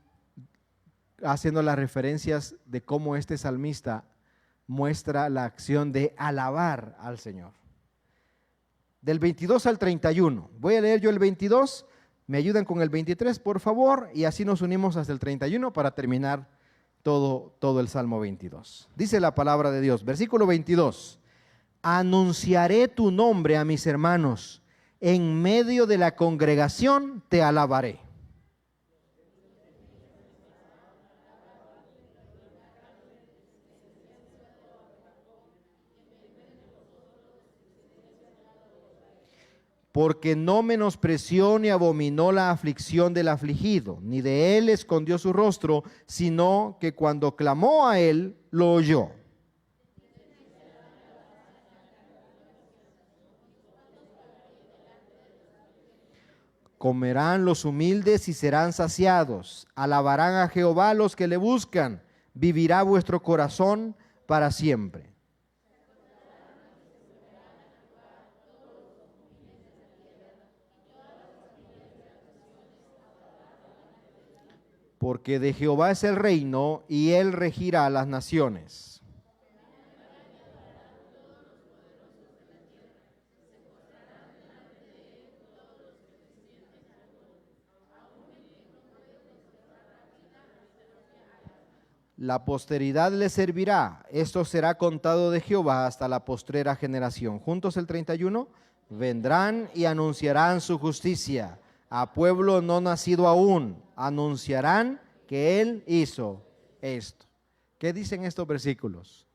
haciendo las referencias de cómo este salmista muestra la acción de alabar al Señor. Del 22 al 31. Voy a leer yo el 22, me ayudan con el 23, por favor, y así nos unimos hasta el 31 para terminar todo el Salmo 22. Dice la palabra de Dios, versículo 22. Anunciaré tu nombre a mis hermanos, en medio de la congregación te alabaré. Porque no menospreció ni abominó la aflicción del afligido, ni de él escondió su rostro, sino que cuando clamó a él, lo oyó. Comerán los humildes y serán saciados. Alabarán a Jehová los que le buscan. Vivirá vuestro corazón para siempre. Porque de Jehová es el reino y él regirá las naciones. La posteridad le servirá, esto será contado de Jehová hasta la postrera generación. Juntos el 31, vendrán y anunciarán su justicia. A pueblo no nacido aún, anunciarán que Él hizo esto. ¿Qué dicen estos versículos?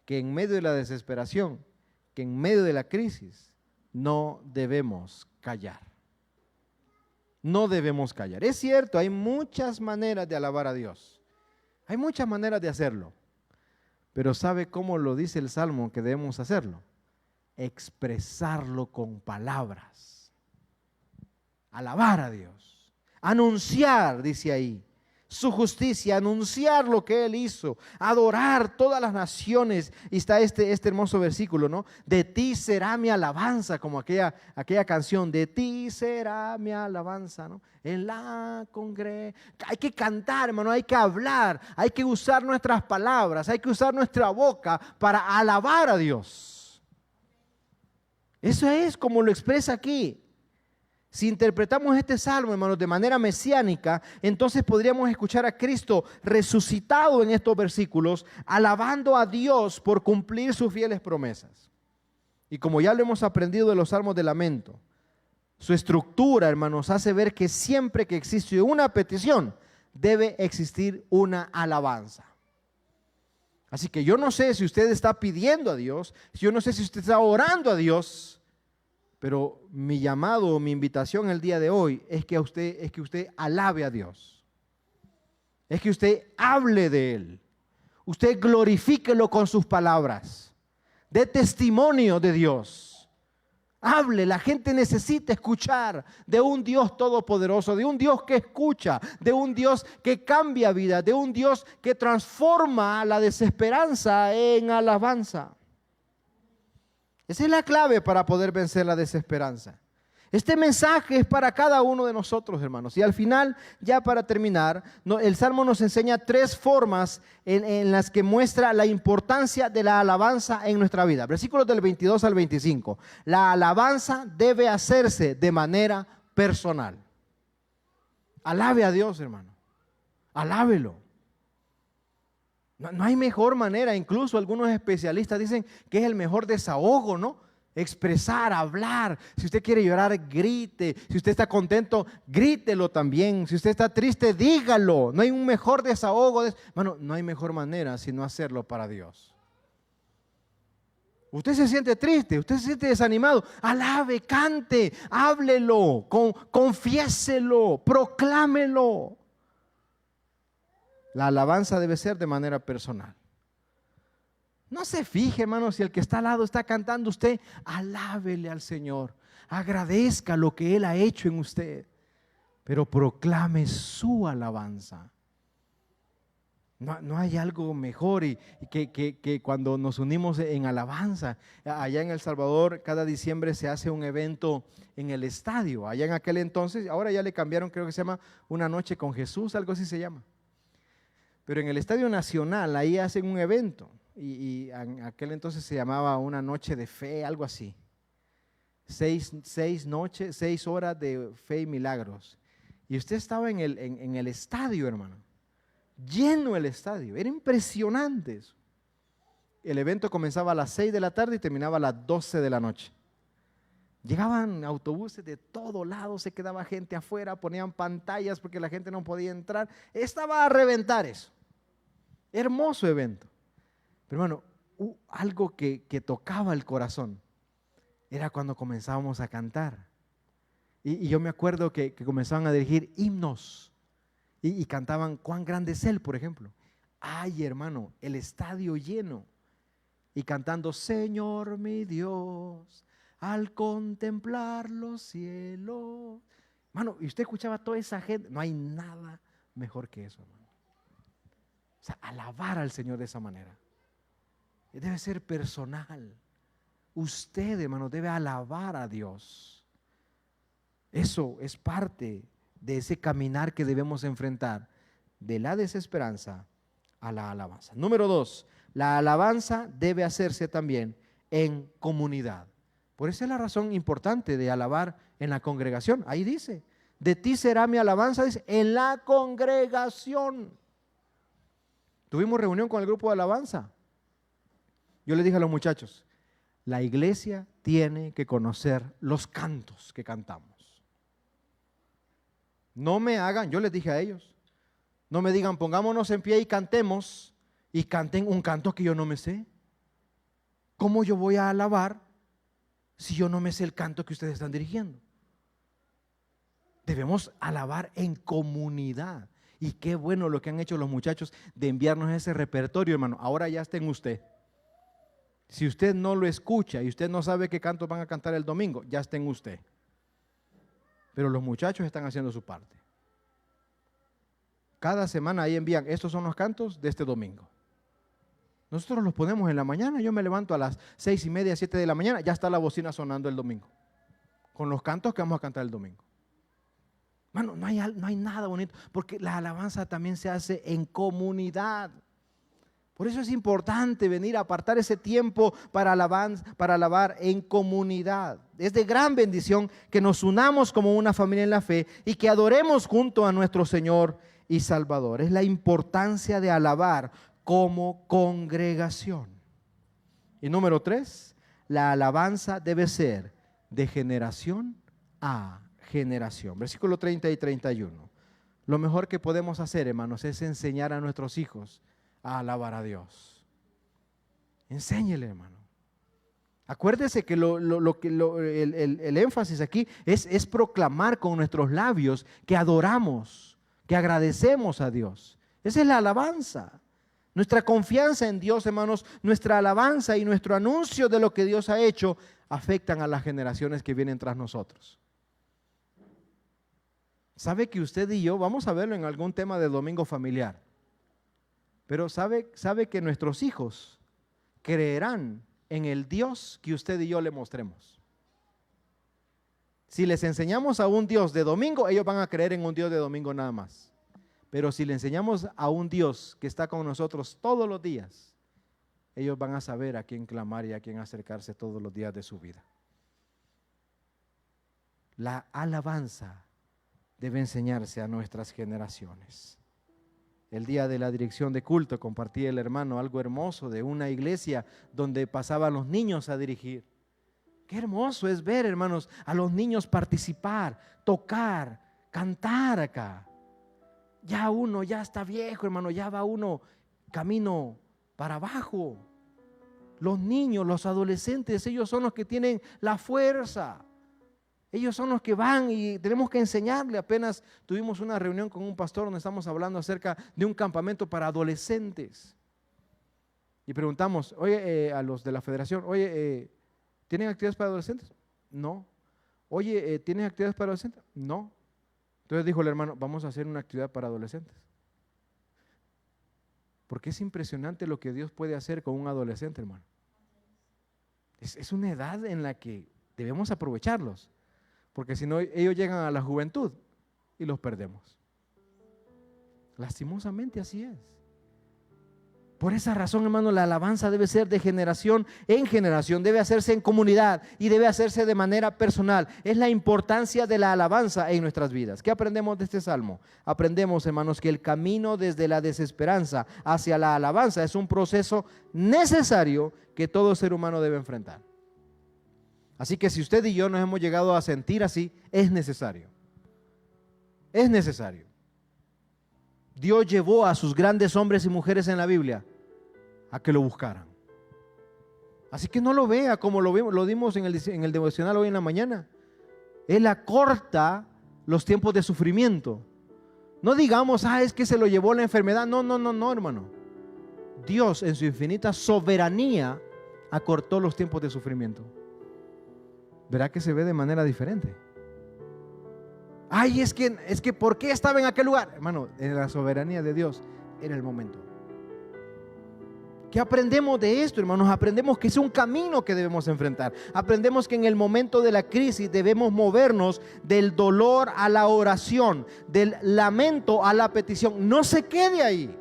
Que en medio de la desesperación, que en medio de la crisis, no debemos callar. No debemos callar. Es cierto, hay muchas maneras de alabar a Dios. Hay muchas maneras de hacerlo, pero ¿sabe cómo lo dice el Salmo que debemos hacerlo? Expresarlo con palabras. Alabar a Dios. Anunciar, dice ahí, su justicia, anunciar lo que Él hizo, adorar todas las naciones. Y está este hermoso versículo, ¿no? De ti será mi alabanza, como aquella canción, de ti será mi alabanza, ¿no? En la congregación. Hay que cantar, hermano, hay que hablar, hay que usar nuestras palabras, hay que usar nuestra boca para alabar a Dios. Eso es como lo expresa aquí. Si interpretamos este salmo, hermanos, de manera mesiánica, entonces podríamos escuchar a Cristo resucitado en estos versículos, alabando a Dios por cumplir sus fieles promesas. Y como ya lo hemos aprendido de los salmos de lamento, su estructura, hermanos, hace ver que siempre que existe una petición, debe existir una alabanza. Así que yo no sé si usted está pidiendo a Dios, yo no sé si usted está orando a Dios, pero mi llamado o mi invitación el día de hoy es que usted alabe a Dios. Es que usted hable de Él. Usted glorifíquelo con sus palabras. Dé testimonio de Dios. Hable, la gente necesita escuchar de un Dios todopoderoso, de un Dios que escucha, de un Dios que cambia vida, de un Dios que transforma la desesperanza en alabanza. Esa es la clave para poder vencer la desesperanza. Este mensaje es para cada uno de nosotros, hermanos. Y al final, ya para terminar, el Salmo nos enseña tres formas en las que muestra la importancia de la alabanza en nuestra vida. Versículos del 22 al 25. La alabanza debe hacerse de manera personal. Alabe a Dios, hermano. Alábelo. No hay mejor manera, incluso algunos especialistas dicen que es el mejor desahogo, ¿no? Expresar, hablar. Si usted quiere llorar, grite. Si usted está contento, grítelo también. Si usted está triste, dígalo. No hay un mejor desahogo. Bueno, no hay mejor manera sino hacerlo para Dios. Usted se siente triste, usted se siente desanimado. Alabe, cante, háblelo, confiéselo, proclámelo. La alabanza debe ser de manera personal. No se fije, hermano, si el que está al lado está cantando, usted alábele al Señor. Agradezca lo que Él ha hecho en usted, pero proclame su alabanza. No hay algo mejor que cuando nos unimos en alabanza. Allá en El Salvador, cada diciembre se hace un evento en el estadio. Allá en aquel entonces, ahora ya le cambiaron, creo que se llama Una Noche con Jesús, algo así se llama. Pero en el Estadio Nacional, ahí hacen un evento. Y en aquel entonces se llamaba Una Noche de Fe, algo así. 6 horas de fe y milagros. Y usted estaba en el estadio, hermano. Lleno el estadio, era impresionante eso. El evento comenzaba a las 6 de la tarde y terminaba a las 12 de la noche. Llegaban autobuses de todo lado, se quedaba gente afuera, ponían pantallas porque la gente no podía entrar. Estaba a reventar eso. Hermoso evento. Pero hermano, algo que tocaba el corazón era cuando comenzábamos a cantar. Y yo me acuerdo que comenzaban a dirigir himnos. Y cantaban Cuán grande es Él, por ejemplo. Ay, hermano, el estadio lleno. Y cantando Señor mi Dios, al contemplar los cielos. Hermano, y usted escuchaba a toda esa gente. No hay nada mejor que eso, hermano. O sea, alabar al Señor de esa manera. Debe ser personal. Usted, hermano, debe alabar a Dios. Eso es parte de ese caminar que debemos enfrentar, de la desesperanza a la alabanza. Número 2, la alabanza debe hacerse también en comunidad. Por esa es la razón importante de alabar en la congregación. Ahí dice, de ti será mi alabanza, dice, en la congregación. Tuvimos reunión con el grupo de alabanza. Yo le dije a los muchachos, la iglesia tiene que conocer los cantos que cantamos. No me hagan, yo les dije a ellos, no me digan pongámonos en pie y cantemos y canten un canto que yo no me sé. ¿Cómo yo voy a alabar si yo no me sé el canto que ustedes están dirigiendo? Debemos alabar en comunidad. Y qué bueno lo que han hecho los muchachos de enviarnos ese repertorio, hermano. Ahora ya está en usted. Si usted no lo escucha y usted no sabe qué cantos van a cantar el domingo, ya está en usted. Pero los muchachos están haciendo su parte. Cada semana ahí envían, estos son los cantos de este domingo. Nosotros los ponemos en la mañana, yo me levanto a las 6:30, 7 de la mañana, ya está la bocina sonando el domingo, con los cantos que vamos a cantar el domingo. Mano, no hay nada bonito, porque la alabanza también se hace en comunidad. Por eso es importante venir a apartar ese tiempo para alabar en comunidad. Es de gran bendición que nos unamos como una familia en la fe y que adoremos junto a nuestro Señor y Salvador. Es la importancia de alabar como congregación. Y número 3, la alabanza debe ser de generación a generación. Versículo 30 y 31. Lo mejor que podemos hacer, hermanos, es enseñar a nuestros hijos a alabar a Dios. Enséñele, hermano. Acuérdese que el énfasis aquí es proclamar con nuestros labios que adoramos, que agradecemos a Dios. Esa es la alabanza. Nuestra confianza en Dios, hermanos, nuestra alabanza y nuestro anuncio de lo que Dios ha hecho afectan a las generaciones que vienen tras nosotros. ¿Sabe que usted y yo, vamos a verlo en algún tema del domingo familiar, pero sabe que nuestros hijos creerán en el Dios que usted y yo le mostremos? Si les enseñamos a un Dios de domingo, ellos van a creer en un Dios de domingo nada más. Pero si le enseñamos a un Dios que está con nosotros todos los días, ellos van a saber a quién clamar y a quién acercarse todos los días de su vida. La alabanza debe enseñarse a nuestras generaciones. El día de la dirección de culto compartía el hermano algo hermoso de una iglesia donde pasaban los niños a dirigir. Qué hermoso es ver, hermanos, a los niños participar, tocar, cantar acá. Ya uno ya está viejo, hermano, ya va uno camino para abajo. Los niños, los adolescentes, ellos son los que tienen la fuerza. Ellos son los que van y tenemos que enseñarle. Apenas tuvimos una reunión con un pastor donde estamos hablando acerca de un campamento para adolescentes. Y preguntamos, oye, a los de la federación, oye, ¿tienen actividades para adolescentes? No. Oye, ¿tienen actividades para adolescentes? No. Entonces dijo el hermano, vamos a hacer una actividad para adolescentes. Porque es impresionante lo que Dios puede hacer con un adolescente, hermano. Es una edad en la que debemos aprovecharlos. Porque si no, ellos llegan a la juventud y los perdemos. Lastimosamente así es. Por esa razón, hermano, la alabanza debe ser de generación en generación, debe hacerse en comunidad y debe hacerse de manera personal. Es la importancia de la alabanza en nuestras vidas. ¿Qué aprendemos de este salmo? Aprendemos, hermanos, que el camino desde la desesperanza hacia la alabanza es un proceso necesario que todo ser humano debe enfrentar. Así que si usted y yo nos hemos llegado a sentir así, es necesario. Es necesario. Dios llevó a sus grandes hombres y mujeres en la Biblia a que lo buscaran. Así que no lo vea como lo dimos en el devocional hoy en la mañana. Él acorta los tiempos de sufrimiento. No digamos, es que se lo llevó la enfermedad. No, hermano. Dios en su infinita soberanía acortó los tiempos de sufrimiento. Verá que se ve de manera diferente. Es que ¿por qué estaba en aquel lugar? Hermano, en la soberanía de Dios era el momento. ¿Qué aprendemos de esto, hermanos? Aprendemos que es un camino que debemos enfrentar. Aprendemos que en el momento de la crisis debemos movernos del dolor a la oración, del lamento a la petición. No se quede ahí.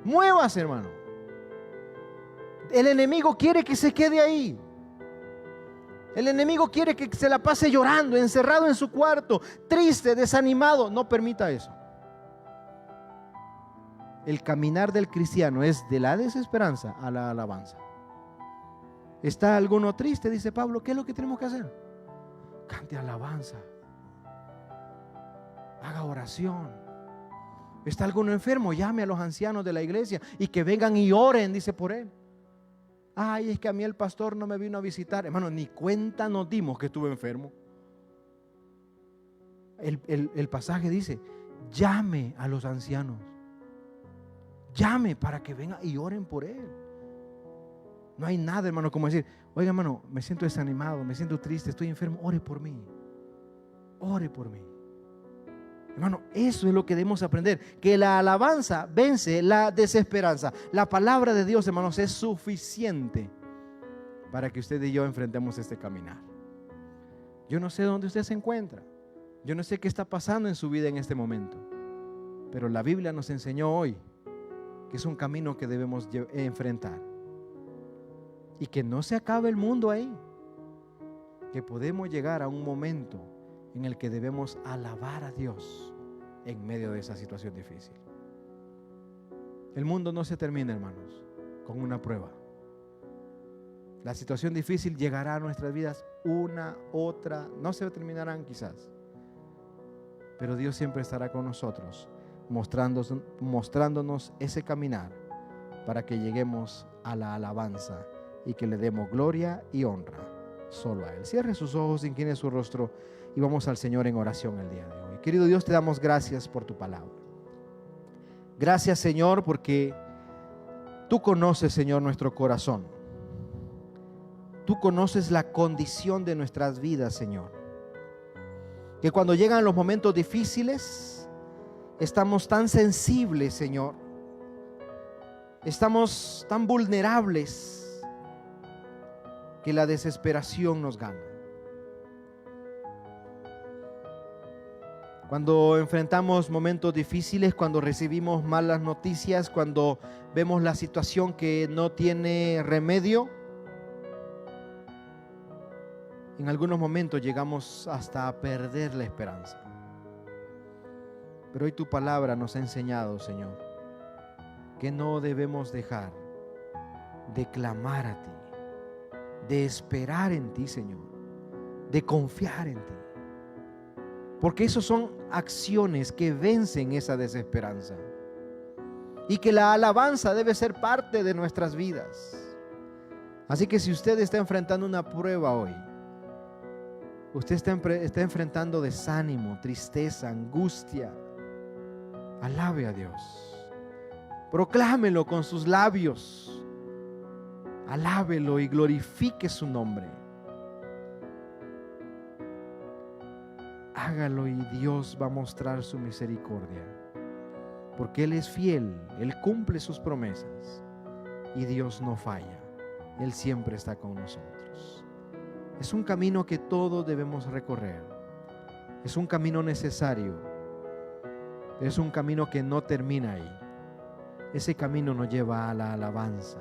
Muévase, hermano. El enemigo quiere que se quede ahí. El enemigo quiere que se la pase llorando, encerrado en su cuarto, triste, desanimado. No permita eso. El caminar del cristiano es de la desesperanza a la alabanza. ¿Está alguno triste? Dice Pablo. ¿Qué es lo que tenemos que hacer? Cante alabanza. Haga oración. ¿Está alguno enfermo? Llame a los ancianos de la iglesia y que vengan y oren, dice, por él. Es que a mí el pastor no me vino a visitar. Hermano, ni cuenta nos dimos que estuve enfermo. El pasaje dice, llame a los ancianos. Llame para que vengan y oren por él. No hay nada, hermano, como decir, oiga, hermano, me siento desanimado, me siento triste, estoy enfermo. Ore por mí. Ore por mí. Hermano, eso es lo que debemos aprender, que la alabanza vence la desesperanza. La palabra de Dios, hermanos, es suficiente para que usted y yo enfrentemos este caminar. Yo no sé dónde usted se encuentra, yo no sé qué está pasando en su vida en este momento, pero la Biblia nos enseñó hoy que es un camino que debemos enfrentar y que no se acabe el mundo ahí, que podemos llegar a un momento en el que debemos alabar a Dios en medio de esa situación difícil. El mundo no se termina, hermanos, con una prueba. La situación difícil llegará a nuestras vidas una, otra, no se terminarán quizás, pero Dios siempre estará con nosotros, mostrándonos ese caminar para que lleguemos a la alabanza y que le demos gloria y honra solo a Él. Cierre sus ojos, incline su rostro y vamos al Señor en oración el día de hoy. Querido Dios, te damos gracias por tu palabra. Gracias, Señor, porque tú conoces, Señor, nuestro corazón. Tú conoces la condición de nuestras vidas, Señor. Que cuando llegan los momentos difíciles, estamos tan sensibles, Señor. Estamos tan vulnerables que la desesperación nos gana. Cuando enfrentamos momentos difíciles, cuando recibimos malas noticias, cuando vemos la situación que no tiene remedio, en algunos momentos llegamos hasta a perder la esperanza. Pero hoy tu palabra nos ha enseñado, Señor, que no debemos dejar de clamar a ti, de esperar en ti, Señor, de confiar en ti. Porque esos son acciones que vencen esa desesperanza. Y que la alabanza debe ser parte de nuestras vidas. Así que si usted está enfrentando una prueba hoy, usted está enfrentando desánimo, tristeza, angustia, alabe a Dios. Proclámelo con sus labios. Alábelo y glorifique su nombre. Hágalo y Dios va a mostrar su misericordia. Porque Él es fiel, Él cumple sus promesas y Dios no falla. Él siempre está con nosotros. Es un camino que todos debemos recorrer. Es un camino necesario. Es un camino que no termina ahí. Ese camino nos lleva a la alabanza.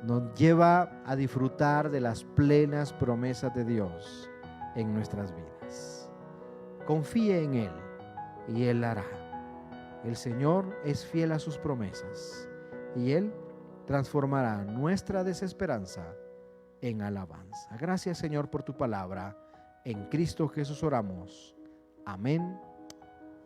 Nos lleva a disfrutar de las plenas promesas de Dios en nuestras vidas. Confíe en Él y Él hará. El Señor es fiel a sus promesas y Él transformará nuestra desesperanza en alabanza. Gracias, Señor, por tu palabra. En Cristo Jesús oramos. Amén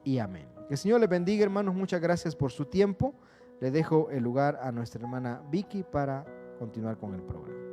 y amén. Que el Señor les bendiga, hermanos. Muchas gracias por su tiempo. Le dejo el lugar a nuestra hermana Vicky para continuar con el programa.